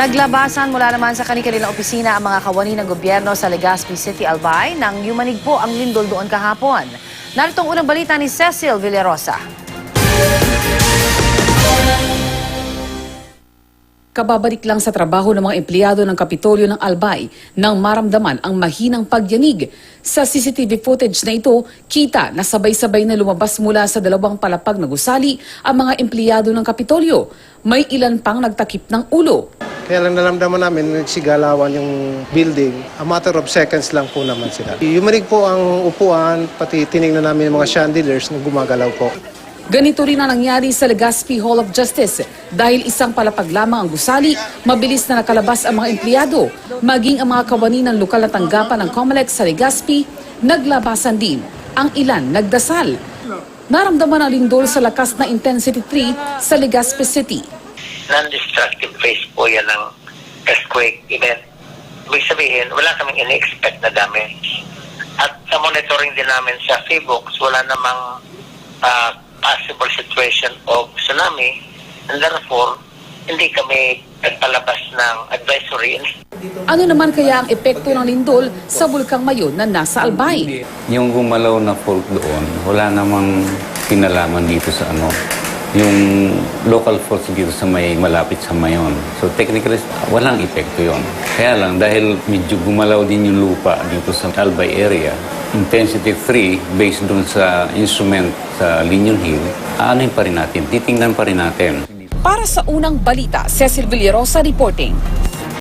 Naglabasan mula naman sa kanilang opisina ang mga kawani ng gobyerno sa Legazpi City, Albay nang yumanig po ang lindol doon kahapon. Narito ang unang balita ni Cecil Villarosa. Kababalik lang sa trabaho ng mga empleyado ng Kapitolyo ng Albay nang maramdaman ang mahinang pagyanig. Sa CCTV footage na ito, kita na sabay-sabay na lumabas mula sa dalawang palapag na gusali ang mga empleyado ng Kapitolyo. May ilan pang nagtakip ng ulo. Kaya lang nalamdaman namin, nagsigalawan yung building. A matter of seconds lang po naman sila. Yumanig po ang upuan, pati tinignan namin yung mga chandeliers na gumagalaw po. Ganito rin ang nangyari sa Legazpi Hall of Justice. Dahil isang palapag lamang ang gusali, mabilis na nakalabas ang mga empleyado. Maging ang mga kawani ng lokal na tanggapan ng COMELEC sa Legazpi, naglabasan din. Ang ilan nagdasal. Naramdaman ang lindol sa lakas na intensity 3 sa Legazpi City. Non-destructive phase po yan ng earthquake event. Ibig sabihin, wala kaming in-expect na damage. At sa monitoring din namin sa Feebox, wala namang possible situation of tsunami, and therefore, hindi kami nagpalabas ng advisory. Ano naman kaya ang epekto ng lindol sa Bulkang Mayon na nasa Albay? Yung gumalaw na fault doon, wala namang kinalaman dito sa yung local faults dito sa malapit sa Mayon. So technically, walang epekto yon. Kaya lang, dahil medyo gumalaw din yung lupa dito sa Albay area, intensity 3, based doon sa instrument sa Linion Hill, aanin pa rin natin, titingnan pa rin natin. Para sa unang balita, Cecil Villarosa reporting.